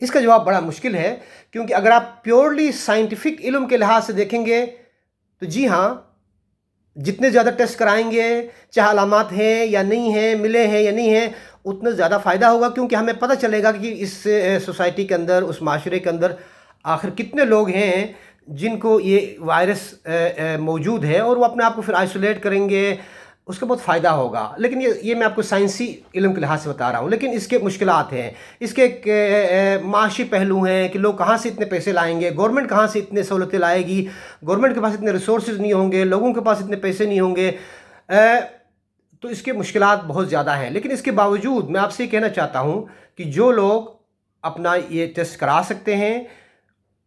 اس کا جواب بڑا مشکل ہے، کیونکہ اگر آپ پیورلی سائنٹیفک علم کے لحاظ سے دیکھیں گے تو جی ہاں، جتنے زیادہ ٹیسٹ کرائیں گے، چاہے علامات ہیں یا نہیں ہیں، ملے ہیں یا نہیں ہیں، اتنا زیادہ فائدہ ہوگا، کیونکہ ہمیں پتہ چلے گا کہ اس سوسائٹی کے اندر، اس معاشرے کے اندر آخر کتنے لوگ ہیں جن کو یہ وائرس موجود ہے، اور وہ اپنے آپ کو پھر آئسولیٹ کریں گے، اس کا بہت فائدہ ہوگا۔ لیکن یہ میں آپ کو سائنسی علم کے لحاظ سے بتا رہا ہوں، لیکن اس کے مشکلات ہیں، اس کے ایک معاشی پہلو ہیں کہ لوگ کہاں سے اتنے پیسے لائیں گے، گورنمنٹ کہاں سے اتنے سہولتیں لائے گی، گورنمنٹ کے پاس اتنے ریسورسز نہیں ہوں گے، لوگوں کے پاس اتنے پیسے نہیں ہوں گے، تو اس کے مشکلات بہت زیادہ ہیں۔ لیکن اس کے باوجود میں آپ سے یہ کہنا چاہتا ہوں کہ جو لوگ اپنا یہ ٹیسٹ کرا سکتے ہیں،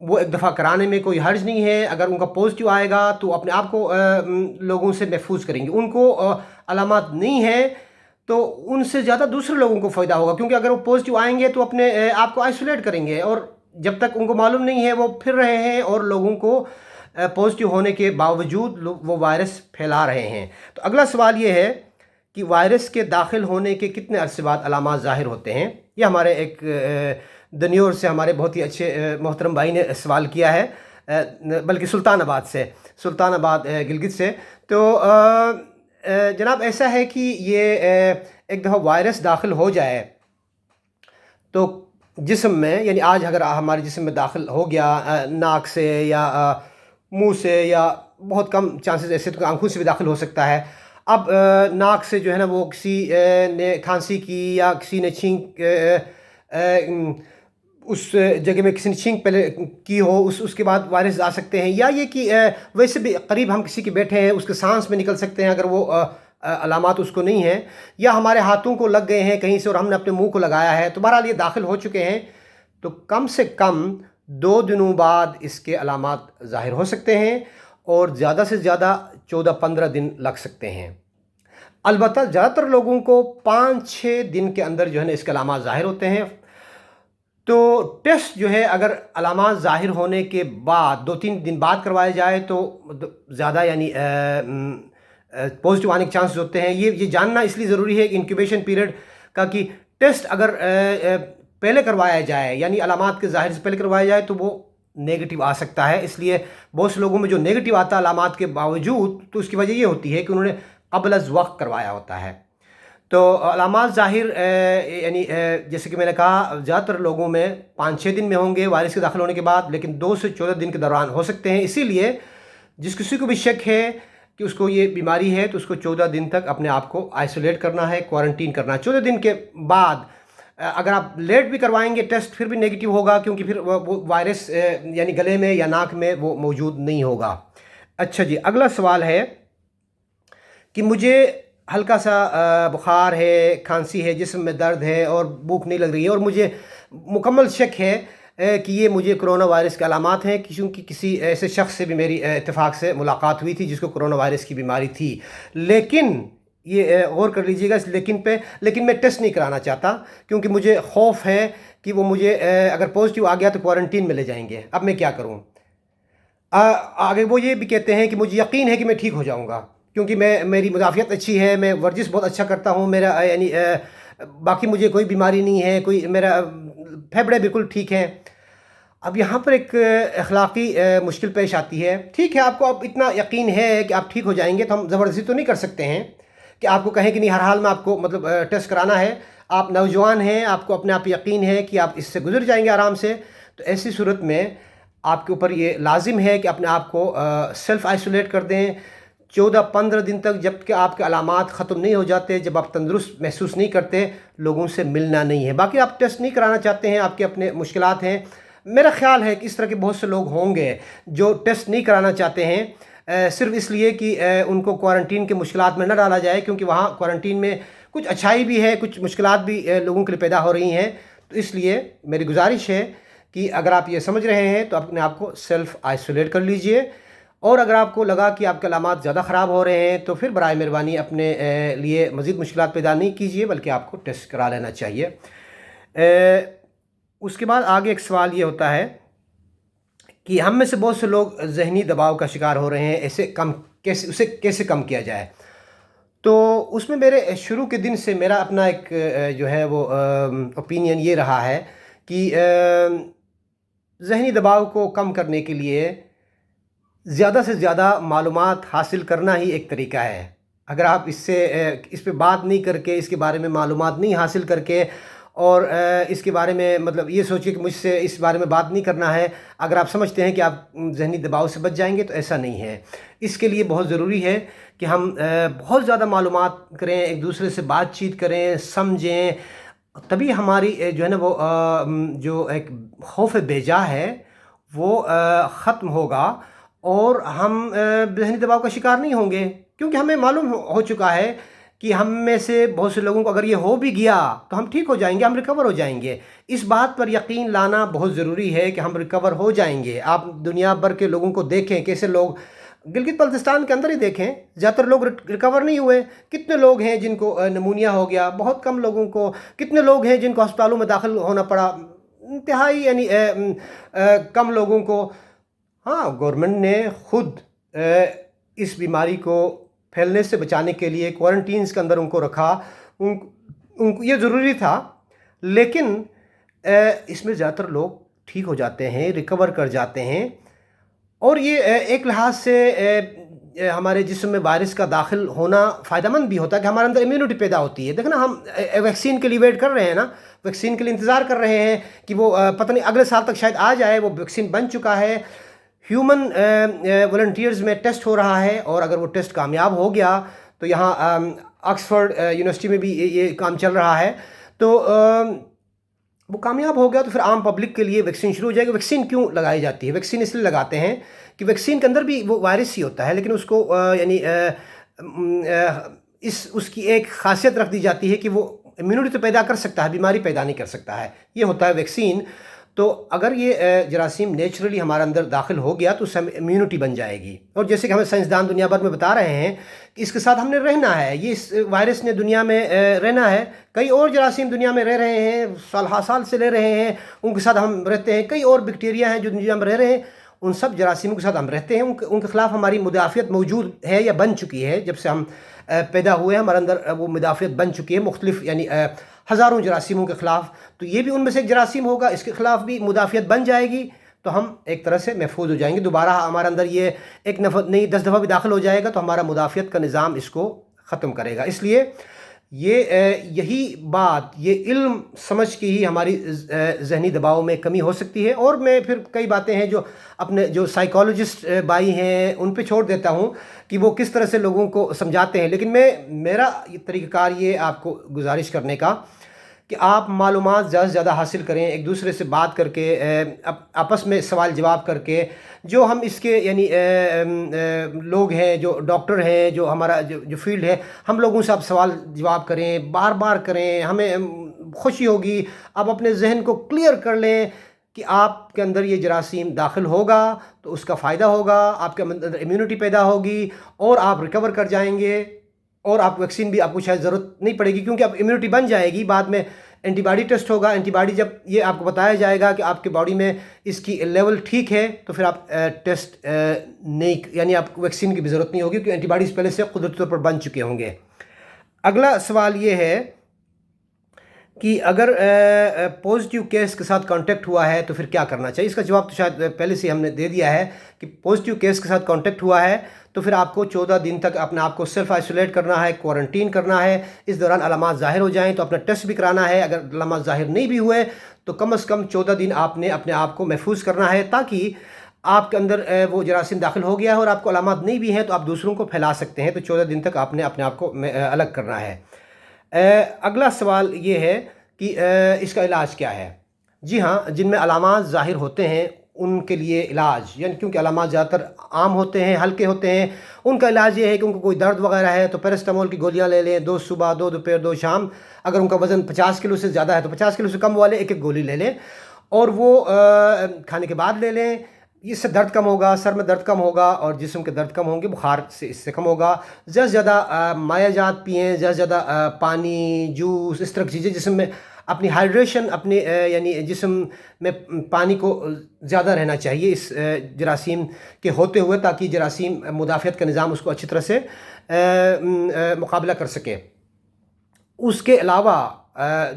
وہ ایک دفعہ کرانے میں کوئی حرج نہیں ہے۔ اگر ان کا پازیٹیو آئے گا تو اپنے آپ کو لوگوں سے محفوظ کریں گے۔ ان کو علامات نہیں ہیں تو ان سے زیادہ دوسرے لوگوں کو فائدہ ہوگا، کیونکہ اگر وہ پازیٹیو آئیں گے تو اپنے آپ کو آئسولیٹ کریں گے، اور جب تک ان کو معلوم نہیں ہے وہ پھر رہے ہیں اور لوگوں کو پازیٹیو ہونے کے باوجود وہ وائرس پھیلا رہے ہیں۔ تو اگلا سوال یہ ہے کہ وائرس کے داخل ہونے کے کتنے عرصے بعد علامات ظاہر ہوتے ہیں؟ یہ ہمارے ایک دنیور سے ہمارے بہت ہی اچھے محترم بھائی نے سوال کیا ہے، بلکہ سلطان آباد گلگت سے۔ تو جناب ایسا ہے کہ یہ ایک دفعہ وائرس داخل ہو جائے تو جسم میں، یعنی آج اگر ہمارے جسم میں داخل ہو گیا ناک سے یا منہ سے، یا بہت کم چانسز ایسے تو آنکھوں سے بھی داخل ہو سکتا ہے۔ اب ناک سے جو ہے نا، وہ کسی نے کھانسی کی یا کسی نے چھینک اس جگہ میں کسی نے چھینک پہلے کی ہو، اس کے بعد وائرس آ سکتے ہیں، یا یہ کہ ویسے بھی قریب ہم کسی کے بیٹھے ہیں، اس کے سانس میں نکل سکتے ہیں اگر وہ علامات اس کو نہیں ہیں، یا ہمارے ہاتھوں کو لگ گئے ہیں کہیں سے اور ہم نے اپنے منہ کو لگایا ہے، تو بہرحال یہ داخل ہو چکے ہیں، تو کم سے کم 2 دنوں بعد اس کے علامات ظاہر ہو سکتے ہیں، اور زیادہ سے زیادہ 14-15 دن لگ سکتے ہیں۔ البتہ زیادہ تر لوگوں کو 5-6 دن کے اندر جو ہے نا اس کے علامات ظاہر ہوتے ہیں۔ تو ٹیسٹ جو ہے اگر علامات ظاہر ہونے کے بعد 2-3 دن بعد کروایا جائے تو زیادہ یعنی پازیٹیو آنے کے چانسز ہوتے ہیں۔ یہ جاننا اس لیے ضروری ہے کہ انکیوبیشن پیریڈ کا، کہ ٹیسٹ اگر پہلے کروایا جائے، یعنی علامات کے ظاہر سے پہلے کروایا جائے، تو وہ نیگیٹو آ سکتا ہے۔ اس لیے بہت سے لوگوں میں جو نیگیٹو آتا ہے علامات کے باوجود، تو اس کی وجہ یہ ہوتی ہے کہ انہوں نے قبل از وقت کروایا ہوتا ہے۔ تو علامات ظاہر یعنی جیسے کہ میں نے کہا، زیادہ تر لوگوں میں 5-6 دن میں ہوں گے وائرس کے داخل ہونے کے بعد، لیکن 2 سے 14 دن کے دوران ہو سکتے ہیں۔ اسی لیے جس کسی کو بھی شک ہے کہ اس کو یہ بیماری ہے، تو اس کو 14 دن تک اپنے آپ کو آئسولیٹ کرنا ہے، کوارنٹین کرنا ہے۔ 14 دن کے بعد اگر آپ لیٹ بھی کروائیں گے ٹیسٹ، پھر بھی نیگیٹو ہوگا، کیونکہ پھر وہ وائرس یعنی گلے میں یا ناک میں وہ موجود نہیں ہوگا۔ اچھا جی، اگلا سوال ہے کہ مجھے ہلکا سا بخار ہے، کھانسی ہے، جسم میں درد ہے اور بھوک نہیں لگ رہی ہے، اور مجھے مکمل شک ہے کہ یہ مجھے کرونا وائرس کے علامات ہیں، کیونکہ کسی ایسے شخص سے بھی میری اتفاق سے ملاقات ہوئی تھی جس کو کرونا وائرس کی بیماری تھی۔ لیکن یہ غور کر لیجئے گا اس لیکن میں ٹیسٹ نہیں کرانا چاہتا، کیونکہ مجھے خوف ہے کہ وہ مجھے اگر پازیٹیو آ گیا تو کوارنٹین میں لے جائیں گے۔ اب میں کیا کروں؟ آگے وہ یہ بھی کہتے ہیں کہ مجھے یقین ہے کہ میں ٹھیک ہو جاؤں گا، کیونکہ میری مدافعت اچھی ہے، میں ورزش بہت اچھا کرتا ہوں، میرا یعنی باقی مجھے کوئی بیماری نہیں ہے، کوئی میرا پھیپھڑے بالکل ٹھیک ہیں۔ اب یہاں پر ایک اخلاقی مشکل پیش آتی ہے۔ ٹھیک ہے، آپ کو اب اتنا یقین ہے کہ آپ ٹھیک ہو جائیں گے، تو ہم زبردستی تو نہیں کر سکتے ہیں کہ آپ کو کہیں کہ نہیں ہر حال میں آپ کو مطلب ٹیسٹ کرانا ہے۔ آپ نوجوان ہیں، آپ کو اپنے آپ یقین ہے کہ آپ اس سے گزر جائیں گے آرام سے، تو ایسی صورت میں آپ کے اوپر یہ لازم ہے کہ اپنے آپ کو سیلف آئسولیٹ کر دیں 14-15 دن تک، جب کہ آپ کے علامات ختم نہیں ہو جاتے، جب آپ تندرست محسوس نہیں کرتے، لوگوں سے ملنا نہیں ہے۔ باقی آپ ٹیسٹ نہیں کرانا چاہتے ہیں، آپ کے اپنے مشکلات ہیں۔ میرا خیال ہے کہ اس طرح کے بہت سے لوگ ہوں گے جو ٹیسٹ نہیں کرانا چاہتے ہیں، صرف اس لیے کہ ان کو کوارنٹین کے مشکلات میں نہ ڈالا جائے، کیونکہ وہاں کوارنٹین میں کچھ اچھائی بھی ہے، کچھ مشکلات بھی لوگوں کے لیے پیدا ہو رہی ہیں۔ تو اس لیے میری گزارش ہے کہ اگر آپ یہ سمجھ رہے ہیں تو اپنے آپ کو سیلف آئسولیٹ کر لیجئے، اور اگر آپ کو لگا کہ آپ کے علامات زیادہ خراب ہو رہے ہیں تو پھر برائے مہربانی اپنے لیے مزید مشکلات پیدا نہیں کیجیے، بلکہ آپ کو ٹیسٹ کرا لینا چاہیے۔ اس کے بعد آگے ایک سوال یہ ہوتا ہے کہ ہم میں سے بہت سے لوگ ذہنی دباؤ کا شکار ہو رہے ہیں، اسے کیسے کم کیا جائے؟ تو اس میں میرے شروع کے دن سے میرا اپنا ایک جو ہے وہ اوپینین یہ رہا ہے کہ ذہنی دباؤ کو کم کرنے کے لیے زیادہ سے زیادہ معلومات حاصل کرنا ہی ایک طریقہ ہے۔ اگر آپ اس پہ بات نہیں کر کے، اس کے بارے میں معلومات نہیں حاصل کر کے، اور اس کے بارے میں مطلب یہ سوچیے کہ مجھ سے اس بارے میں بات نہیں کرنا ہے، اگر آپ سمجھتے ہیں کہ آپ ذہنی دباؤ سے بچ جائیں گے، تو ایسا نہیں ہے۔ اس کے لیے بہت ضروری ہے کہ ہم بہت زیادہ معلومات کریں، ایک دوسرے سے بات چیت کریں، سمجھیں، تبھی ہماری جو ہے نا وہ جو ایک خوف بیجا ہے وہ ختم ہوگا، اور ہم ذہنی دباؤ کا شکار نہیں ہوں گے، کیونکہ ہمیں معلوم ہو چکا ہے کہ ہم میں سے بہت سے لوگوں کو اگر یہ ہو بھی گیا تو ہم ٹھیک ہو جائیں گے، ہم ریکور ہو جائیں گے۔ اس بات پر یقین لانا بہت ضروری ہے کہ ہم ریکور ہو جائیں گے۔ آپ دنیا بھر کے لوگوں کو دیکھیں، کیسے لوگ گلگت بلتستان کے اندر ہی دیکھیں، زیادہ تر لوگ ریکور نہیں ہوئے۔ کتنے لوگ ہیں جن کو نمونیا ہو گیا، بہت کم لوگوں کو، کتنے لوگ ہیں جن کو ہسپتالوں میں داخل ہونا پڑا، انتہائی یعنی کم لوگوں کو۔ ہاں، گورنمنٹ نے خود اس بیماری کو پھیلنے سے بچانے کے لیے کوارنٹینز کے اندر ان کو رکھا، ان کو یہ ضروری تھا، لیکن اس میں زیادہ تر لوگ ٹھیک ہو جاتے ہیں، ریکور کر جاتے ہیں، اور یہ ایک لحاظ سے ہمارے جسم میں وائرس کا داخل ہونا فائدہ مند بھی ہوتا ہے کہ ہمارے اندر امیونٹی پیدا ہوتی ہے۔ دیکھیں نا، ہم ویکسین کے لیے ویٹ کر رہے ہیں نا، ویکسین کے لیے انتظار کر رہے ہیں کہ وہ پتہ نہیں اگلے سال تک شاید آ جائے۔ وہ ویکسین بن چکا ہے، ہیومن والنٹیئرز میں ٹیسٹ ہو رہا ہے، اور اگر وہ ٹیسٹ کامیاب ہو گیا تو یہاں آکسفورڈ یونیورسٹی میں بھی یہ کام چل رہا ہے، تو وہ کامیاب ہو گیا تو پھر عام پبلک کے لیے ویکسین شروع ہو جائے گی۔ ویکسین کیوں لگائی جاتی ہے؟ ویکسین اس لیے لگاتے ہیں کہ ویکسین کے اندر بھی وہ وائرس ہی ہوتا ہے، لیکن اس کو یعنی اس کی ایک خاصیت رکھ دی جاتی ہے کہ وہ امیونٹی تو پیدا کر سکتا ہے، بیماری پیدا نہیں کر سکتا ہے، یہ ہوتا ہے ویکسین۔ تو اگر یہ جراثیم نیچرلی ہمارے اندر داخل ہو گیا تو اس سے ہمیں امیونٹی بن جائے گی، اور جیسے کہ ہمیں سائنسدان دنیا بھر میں بتا رہے ہیں کہ اس کے ساتھ ہم نے رہنا ہے، یہ اس وائرس نے دنیا میں رہنا ہے۔ کئی اور جراثیم دنیا میں رہ رہے ہیں، سال ہا سال سے رہ رہے ہیں، ان کے ساتھ ہم رہتے ہیں۔ کئی اور بیکٹیریا ہیں جو دنیا میں رہ رہے ہیں، ان سب جراثیموں کے ساتھ ہم رہتے ہیں، ان کے خلاف ہماری مدافعت موجود ہے یا بن چکی ہے۔ جب سے ہم پیدا ہوئے ہیں ہمارے اندر وہ مدافعت بن چکی ہے، مختلف یعنی ہزاروں جراثیموں کے خلاف، تو یہ بھی ان میں سے ایک جراثیم ہوگا، اس کے خلاف بھی مدافعت بن جائے گی، تو ہم ایک طرح سے محفوظ ہو جائیں گے۔ دوبارہ ہمارے اندر یہ ایک نہیں 10 دفعہ بھی داخل ہو جائے گا تو ہمارا مدافعت کا نظام اس کو ختم کرے گا۔ اس لیے یہی بات، یہ علم سمجھ کے ہی ہماری ذہنی دباؤ میں کمی ہو سکتی ہے۔ اور میں پھر کئی باتیں ہیں جو اپنے جو سائیکالوجسٹ بھائی ہیں ان پہ چھوڑ دیتا ہوں کہ وہ کس طرح سے لوگوں کو سمجھاتے ہیں، لیکن میرا طریقہ کار یہ آپ کو گزارش کرنے کا کہ آپ معلومات زیادہ سے زیادہ حاصل کریں، ایک دوسرے سے بات کر کے، آپس میں سوال جواب کر کے، جو ہم اس کے یعنی لوگ ہیں جو ڈاکٹر ہیں، جو ہمارا جو فیلڈ ہے، ہم لوگوں سے آپ سوال جواب کریں، بار بار کریں، ہمیں خوشی ہوگی۔ آپ اپنے ذہن کو کلیئر کر لیں کہ آپ کے اندر یہ جراثیم داخل ہوگا تو اس کا فائدہ ہوگا، آپ کے اندر امیونٹی پیدا ہوگی، اور آپ ریکور کر جائیں گے، اور آپ ویکسین بھی آپ کو شاید ضرورت نہیں پڑے گی، کیونکہ اب امیونٹی بن جائے گی۔ بعد میں اینٹی باڈی ٹیسٹ ہوگا، اینٹی باڈی جب یہ آپ کو بتایا جائے گا کہ آپ کے باڈی میں اس کی لیول ٹھیک ہے، تو پھر آپ ٹیسٹ نہیں، یعنی آپ کو ویکسین کی بھی ضرورت نہیں ہوگی، کیونکہ اینٹی باڈیز پہلے سے قدرتی طور پر بن چکے ہوں گے۔ اگلا سوال یہ ہے کہ اگر پازیٹیو کیس کے ساتھ کانٹیکٹ ہوا ہے تو پھر کیا کرنا چاہیے؟ اس کا جواب تو شاید پہلے سے ہم نے دے دیا ہے کہ پازیٹیو کیس کے ساتھ کانٹیکٹ ہوا ہے تو پھر آپ کو 14 دن تک اپنے آپ کو سیلف آئسولیٹ کرنا ہے، کوارنٹین کرنا ہے۔ اس دوران علامات ظاہر ہو جائیں تو اپنا ٹیسٹ بھی کرانا ہے، اگر علامات ظاہر نہیں بھی ہوئے تو کم از کم 14 دن آپ نے اپنے آپ کو محفوظ کرنا ہے، تاکہ آپ کے اندر وہ جراثیم داخل ہو گیا ہے اور آپ کو علامات نہیں بھی ہیں تو آپ دوسروں کو پھیلا سکتے ہیں، تو 14 دن تک آپ نے اپنے آپ کو الگ کرنا ہے۔ اگلا سوال یہ ہے کہ اس کا علاج کیا ہے؟ جی ہاں، جن میں علامات ظاہر ہوتے ہیں ان کے لیے علاج، یعنی کیونکہ علامات زیادہ تر عام ہوتے ہیں، ہلکے ہوتے ہیں، ان کا علاج یہ ہے کہ ان کو کوئی درد وغیرہ ہے تو پیراسٹامول کی گولیاں لے لیں، 2 صبح 2 دوپہر 2 شام۔ اگر ان کا وزن 50 کلو سے زیادہ ہے تو 50 کلو سے کم والے ایک گولی لے لیں، اور وہ کھانے کے بعد لے لیں۔ اس سے درد کم ہوگا، سر میں درد کم ہوگا، اور جسم کے درد کم ہوں گے، بخار سے اس سے کم ہوگا۔ زیادہ سے زیادہ مائع جات پئیں، زیادہ سے زیادہ پانی، جوس، اس طرح کی چیزیں، جسم میں اپنی ہائیڈریشن، اپنے یعنی جسم میں پانی کو زیادہ رہنا چاہیے اس جراثیم کے ہوتے ہوئے، تاکہ جراثیم مدافعت کا نظام اس کو اچھی طرح سے مقابلہ کر سکے۔ اس کے علاوہ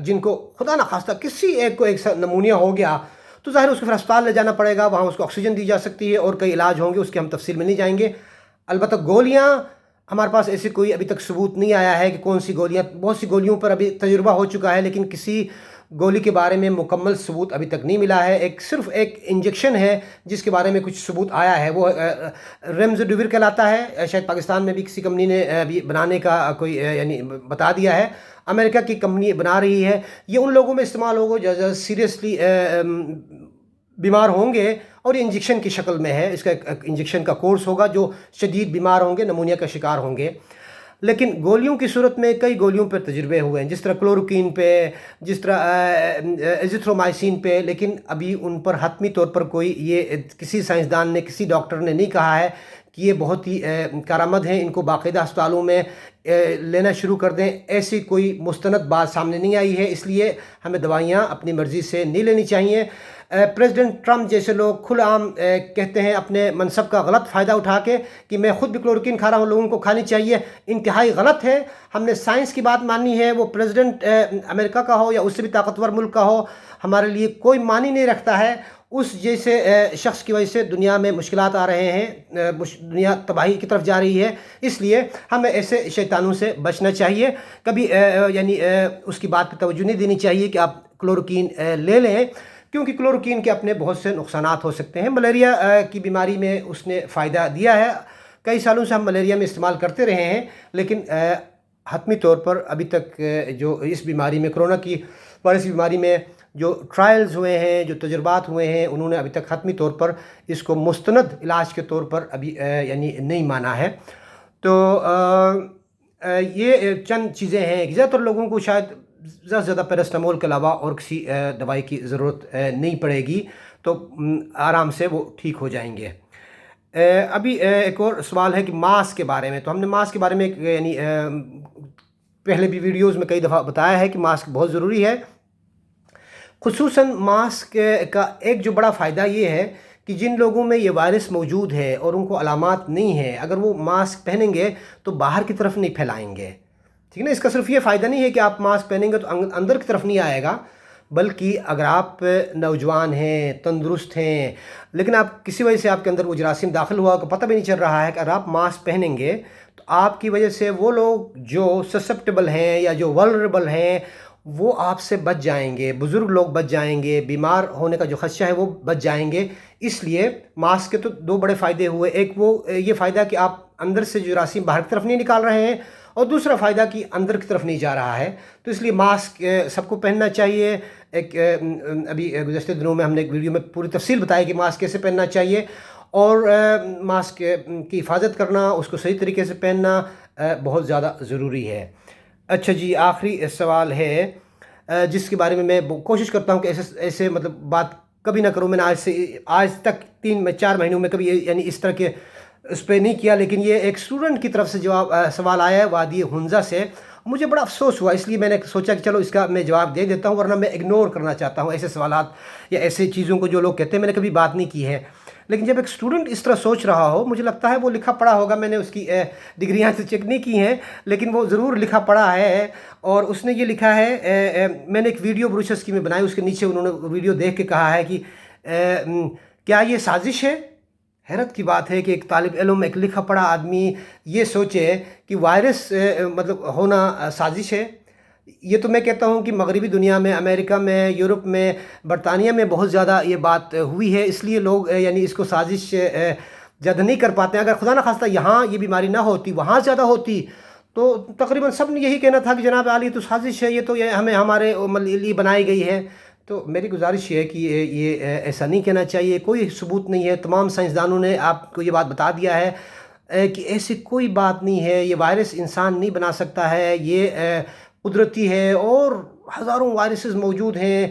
جن کو خدا نخواستہ کسی ایک کو ایک نمونیا ہو گیا تو ظاہر اس کو پھر اسپتال لے جانا پڑے گا، وہاں اس کو آکسیجن دی جا سکتی ہے اور کئی علاج ہوں گے، اس کی ہم تفصیل میں نہیں جائیں گے۔ البتہ گولیاں ہمارے پاس ایسی کوئی ابھی تک ثبوت نہیں آیا ہے کہ کون سی گولیاں، بہت سی گولیوں پر ابھی تجربہ ہو چکا ہے لیکن کسی گولی کے بارے میں مکمل ثبوت ابھی تک نہیں ملا ہے۔ صرف ایک انجیکشن ہے جس کے بارے میں کچھ ثبوت آیا ہے، وہ ریمزیڈیویر کہلاتا ہے، شاید پاکستان میں بھی کسی کمپنی نے ابھی بنانے کا کوئی یعنی بتا دیا ہے، امریکہ کی کمپنی بنا رہی ہے۔ یہ ان لوگوں میں استعمال ہوگا جو سیریسلی بیمار ہوں گے، اور یہ انجیکشن کی شکل میں ہے، اس کا ایک انجیکشن کا کورس ہوگا، جو شدید بیمار ہوں گے، نمونیا کا شکار ہوں گے۔ لیکن گولیوں کی صورت میں کئی گولیوں پر تجربے ہوئے ہیں، جس طرح کلوروکین پہ، جس طرح ایزیتھرومائسین پہ، لیکن ابھی ان پر حتمی طور پر کوئی یہ کسی سائنسدان نے، کسی ڈاکٹر نے نہیں کہا ہے کہ یہ بہت ہی کارآمد ہیں، ان کو باقاعدہ اسپتالوں میں لینا شروع کر دیں، ایسی کوئی مستند بات سامنے نہیں آئی ہے۔ اس لیے ہمیں دوائیاں اپنی مرضی سے نہیں لینی چاہیے۔ پریزیڈنٹ ٹرمپ جیسے لوگ کھلے عام کہتے ہیں اپنے منصب کا غلط فائدہ اٹھا کے کہ میں خود بھی کلوروکین کھا رہا ہوں، لوگوں کو کھانی چاہیے، انتہائی غلط ہے۔ ہم نے سائنس کی بات ماننی ہے، وہ پریزیڈنٹ امریکہ کا ہو یا اس سے بھی طاقتور ملک کا ہو، ہمارے لیے کوئی معنی نہیں رکھتا ہے۔ اس جیسے شخص کی وجہ سے دنیا میں مشکلات آ رہے ہیں، دنیا تباہی کی طرف جا رہی ہے، اس لیے ہمیں ایسے شیطانوں سے بچنا چاہیے۔ کبھی یعنی اس کی بات پہ توجہ نہیں دینی چاہیے کہ آپ کلوروکین لے لیں، کیونکہ کلوروکین کے اپنے بہت سے نقصانات ہو سکتے ہیں۔ ملیریا کی بیماری میں اس نے فائدہ دیا ہے، کئی سالوں سے ہم ملیریا میں استعمال کرتے رہے ہیں، لیکن حتمی طور پر ابھی تک جو اس بیماری میں، کرونا کی وائرس کی بیماری میں جو ٹرائلز ہوئے ہیں، جو تجربات ہوئے ہیں، انہوں نے ابھی تک حتمی طور پر اس کو مستند علاج کے طور پر ابھی یعنی نہیں مانا ہے۔ تو یہ چند چیزیں ہیں کہ زیادہ تر لوگوں کو شاید زیادہ سے زیادہ پیراسٹامول کے علاوہ اور کسی دوائی کی ضرورت نہیں پڑے گی، تو آرام سے وہ ٹھیک ہو جائیں گے۔ ابھی ایک اور سوال ہے کہ ماسک کے بارے میں، تو ہم نے ماسک کے بارے میں یعنی پہلے بھی ویڈیوز میں کئی دفعہ بتایا ہے کہ ماسک بہت ضروری ہے۔ خصوصاً ماسک کا ایک جو بڑا فائدہ یہ ہے کہ جن لوگوں میں یہ وائرس موجود ہے اور ان کو علامات نہیں ہیں، اگر وہ ماسک پہنیں گے تو باہر کی طرف نہیں پھیلائیں گے، ٹھیک ہے نا۔ اس کا صرف یہ فائدہ نہیں ہے کہ آپ ماسک پہنیں گے تو اندر کی طرف نہیں آئے گا، بلکہ اگر آپ نوجوان ہیں، تندرست ہیں، لیکن آپ کسی وجہ سے آپ کے اندر وہ جراثیم داخل ہوا کو پتہ بھی نہیں چل رہا ہے، کہ اگر آپ ماسک پہنیں گے تو آپ کی وجہ سے وہ لوگ جو سسپٹیبل ہیں یا جو ولنریبل ہیں وہ آپ سے بچ جائیں گے، بزرگ لوگ بچ جائیں گے، بیمار ہونے کا جو خدشہ ہے وہ بچ جائیں گے۔ اس لیے ماسک کے تو دو بڑے فائدے ہوئے، ایک وہ یہ فائدہ کہ آپ اندر سے جراثیم باہر کی طرف نہیں نکال رہے ہیں، اور دوسرا فائدہ کہ اندر کی طرف نہیں جا رہا ہے۔ تو اس لیے ماسک سب کو پہننا چاہیے۔ ایک ابھی گزشتہ دنوں میں ہم نے ایک ویڈیو میں پوری تفصیل بتائی کہ ماسک کیسے پہننا چاہیے، اور ماسک کی حفاظت کرنا، اس کو صحیح طریقے سے پہننا بہت زیادہ ضروری ہے۔ اچھا جی، آخری سوال ہے جس کے بارے میں میں کوشش کرتا ہوں کہ ایسے مطلب بات کبھی نہ کروں۔ میں نے آج تک 3-4 مہینوں میں کبھی یعنی اس طرح کے اس پہ نہیں کیا، لیکن یہ ایک اسٹوڈنٹ کی طرف سے سوال آیا ہے وادی ہنزا سے، مجھے بڑا افسوس ہوا، اس لیے میں نے سوچا کہ چلو اس کا میں جواب دے دیتا ہوں، ورنہ میں اگنور کرنا چاہتا ہوں ایسے سوالات یا ایسے چیزوں کو جو لوگ کہتے ہیں، میں نے کبھی بات نہیں کی ہے۔ لیکن جب ایک اسٹوڈنٹ اس طرح سوچ رہا ہو، مجھے لگتا ہے وہ لکھا پڑھا ہوگا، میں نے اس کی ڈگریاں تو چیک نہیں کی ہیں، لیکن وہ ضرور لکھا پڑھا ہے، اور اس نے یہ لکھا ہے، میں نے ایک ویڈیو بروشرز کی میں بنائی، اس کے نیچے انہوں نے ویڈیو دیکھ کے کہا ہے کہ کیا یہ سازش ہے؟ حیرت کی بات ہے کہ ایک طالب علم، ایک لکھا پڑھا آدمی یہ سوچے کہ وائرس مطلب ہونا سازش ہے۔ یہ تو میں کہتا ہوں کہ مغربی دنیا میں، امریکہ میں، یورپ میں، برطانیہ میں بہت زیادہ یہ بات ہوئی ہے، اس لیے لوگ یعنی اس کو سازش زیادہ نہیں کر پاتے ہیں۔ اگر خدا نخواستہ یہاں یہ بیماری نہ ہوتی، وہاں زیادہ ہوتی، تو تقریباً سب نے یہی کہنا تھا کہ جناب عالی تو سازش ہے، یہ تو ہمارے لیے بنائی گئی ہے۔ تو میری گزارش یہ ہے کہ یہ ایسا نہیں کہنا چاہیے، کوئی ثبوت نہیں ہے، تمام سائنسدانوں نے آپ کو یہ بات بتا دیا ہے کہ ایسی کوئی بات نہیں ہے، یہ وائرس انسان نہیں بنا سکتا ہے، یہ قدرتی ہے، اور ہزاروں وائرسز موجود ہیں،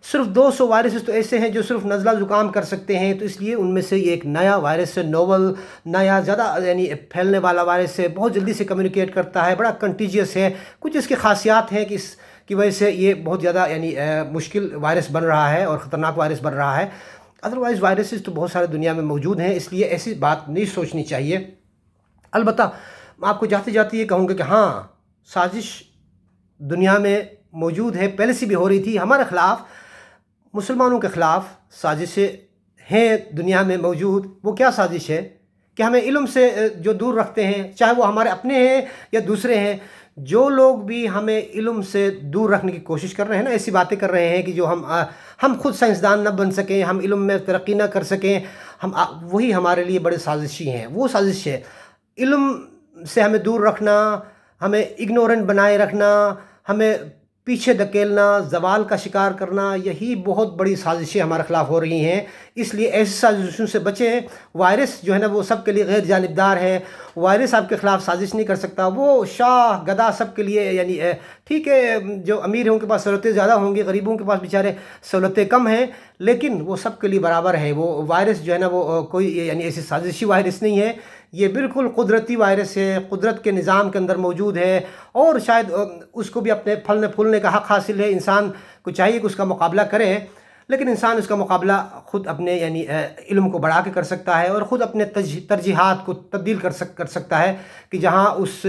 صرف 200 وائرسز تو ایسے ہیں جو صرف نزلہ زکام کر سکتے ہیں، تو اس لیے ان میں سے یہ ایک نیا وائرس ہے، نوول، نیا زیادہ یعنی پھیلنے والا وائرس ہے، بہت جلدی سے کمیونیکیٹ کرتا ہے، بڑا کنٹیجیس ہے، کچھ اس کی خاصیات ہیں کہ اس کی وجہ سے یہ بہت زیادہ یعنی مشکل وائرس بن رہا ہے اور خطرناک وائرس بن رہا ہے۔ ادروائز وائرسز تو بہت سارے دنیا میں موجود ہیں، اس لیے ایسی بات نہیں سوچنی چاہیے۔ البتہ میں آپ کو جاتے جاتے یہ کہوں گا کہ ہاں، سازش دنیا میں موجود ہے، پہلے سے بھی ہو رہی تھی، ہمارے خلاف، مسلمانوں کے خلاف سازشیں ہیں دنیا میں موجود۔ وہ کیا سازش ہے کہ ہمیں علم سے جو دور رکھتے ہیں، چاہے وہ ہمارے اپنے ہیں یا دوسرے ہیں، جو لوگ بھی ہمیں علم سے دور رکھنے کی کوشش کر رہے ہیں نا، ایسی باتیں کر رہے ہیں کہ جو ہم خود سائنسدان نہ بن سکیں، ہم علم میں ترقی نہ کر سکیں، وہی ہمارے لیے بڑے سازشی ہیں۔ وہ سازش ہے علم سے ہمیں دور رکھنا، ہمیں اگنورنٹ بنائے رکھنا، ہمیں پیچھے دھکیلنا، زوال کا شکار کرنا، یہی بہت بڑی سازشیں ہمارے خلاف ہو رہی ہیں۔ اس لیے ایسی سازشوں سے بچیں۔ وائرس جو ہے نا وہ سب کے لیے غیر جانبدار ہے، وائرس آپ کے خلاف سازش نہیں کر سکتا۔ وہ شاہ گدھا سب کے لیے، یعنی ٹھیک ہے جو امیر ہیں ان کے پاس سہولتیں زیادہ ہوں گی، غریبوں کے پاس بیچارے سہولتیں کم ہیں، لیکن وہ سب کے لیے برابر ہے۔ وہ وائرس جو ہے نا وہ کوئی یعنی ایسی سازشی وائرس نہیں ہے، یہ بالکل قدرتی وائرس ہے، قدرت کے نظام کے اندر موجود ہے، اور شاید اس کو بھی اپنے پھلنے پھولنے کا حق حاصل ہے۔ انسان کو چاہیے کہ اس کا مقابلہ کرے، لیکن انسان اس کا مقابلہ خود اپنے یعنی علم کو بڑھا کے کر سکتا ہے، اور خود اپنے ترجیحات کو تبدیل کر سکتا ہے کہ جہاں اس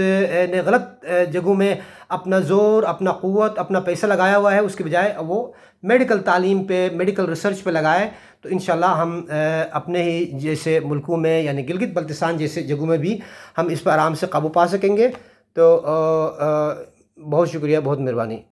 نے غلط جگہوں میں اپنا زور، اپنا قوت، اپنا پیسہ لگایا ہوا ہے، اس کے بجائے وہ میڈیکل تعلیم پہ، میڈیکل ریسرچ پہ لگائے، تو انشاءاللہ ہم اپنے ہی جیسے ملکوں میں یعنی گلگت بلتستان جیسے جگہوں میں بھی ہم اس پر آرام سے قابو پا سکیں گے۔ تو بہت شکریہ، بہت مہربانی۔